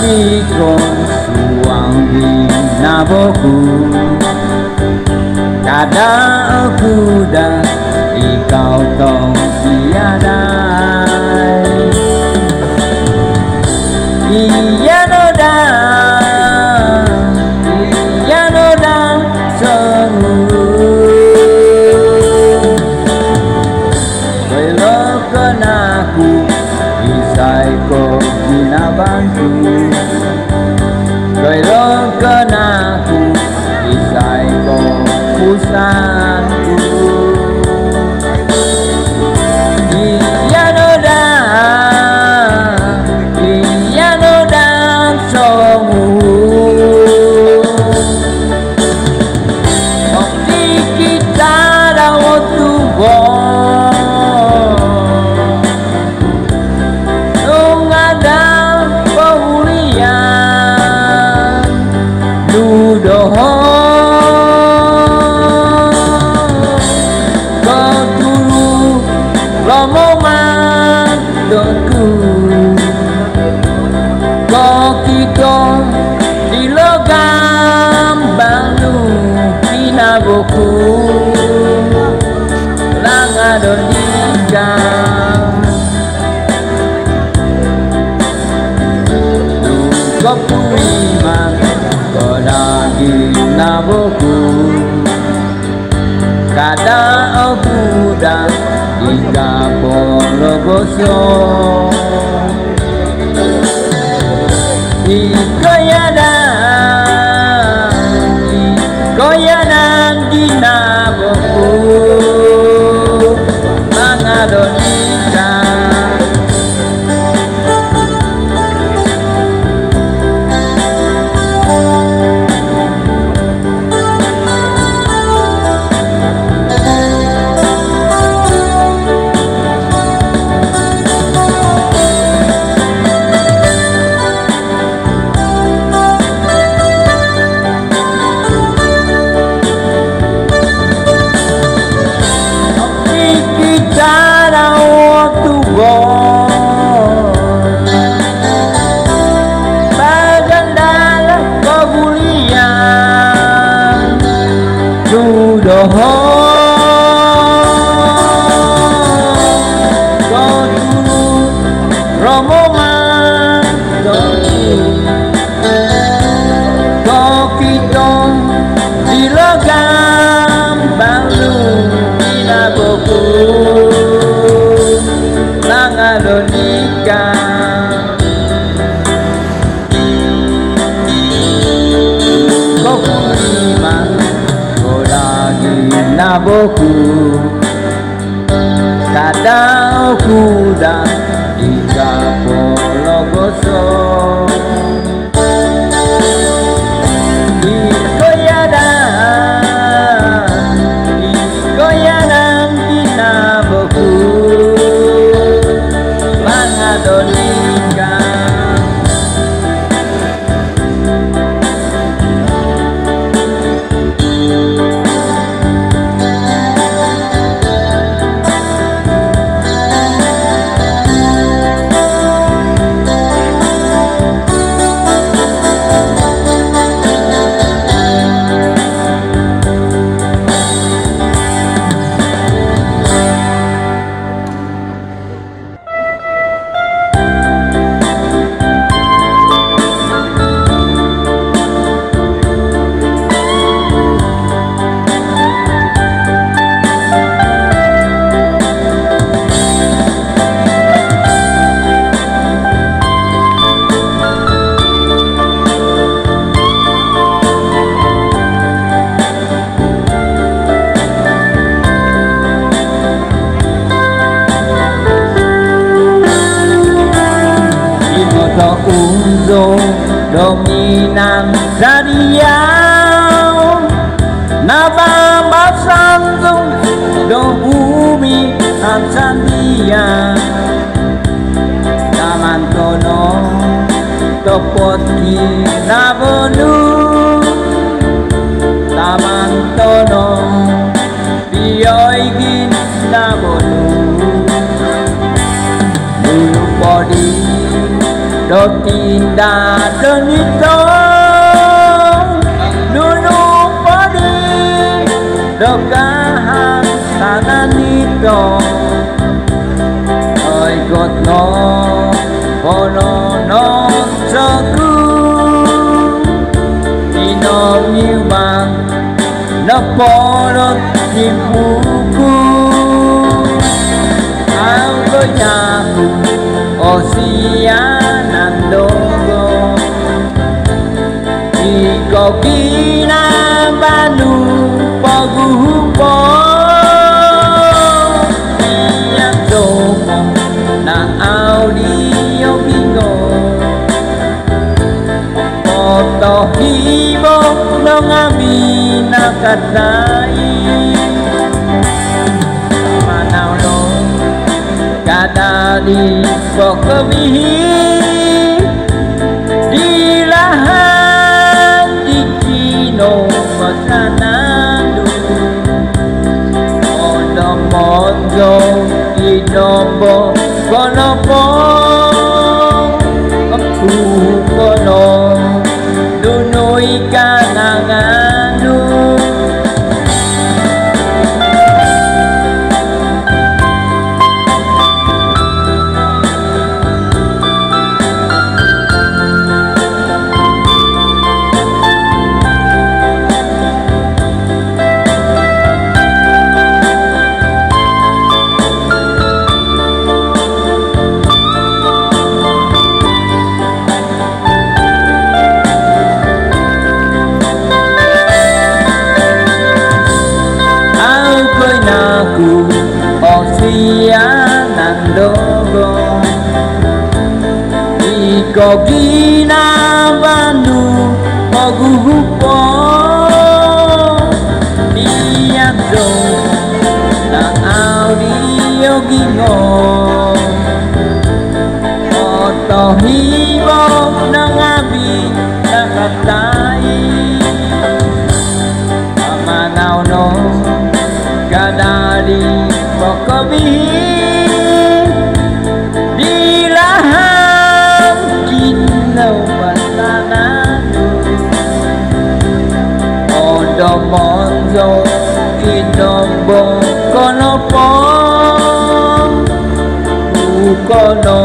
Ikon suang di naboku kada aku dan ikau tong tiada iya noda semu belokan aku isai ko binabantu belokan aku isai ko pusanku iya noda somu okti kita rawat tubuh nung ada paulian dudoho romoman doku kokito di logam balu pinaboku langadon ikam kopuriman kodagi naboku kada aku dan ika pologoso ikoyadan dinaboku mangadonika doho kodulu romoman doni kokito di logam balu pinaboku langadonika kokuriman naboku kada aku dan ika pologoso ikoyadan dinaboku mangadonika unzo dominan radial nabambasanzung do bumi ansandia namantono topoti nabonu tamantono biyoigin nabonu body do tinda donito dulu padi do kahang tananito oi got no bono no soku inom nyumang na polot di buku ang goyaku o siya nandogo ikaw kinabanu paghupo iyang somo na audio bingo otohibo ng amin nakatai manaulo kadali sokabihi di lahan di kino masanado ondo monzo inombo konopo aku kono dunoy kananganu naku o siya nandogo iko ginabanu paghuhupo iyadyo na audio gingo otohibo ng abi nakatay amanaw no kadali pagkabihin di lahat kinawasanato ondo monzo inombo konopo ukono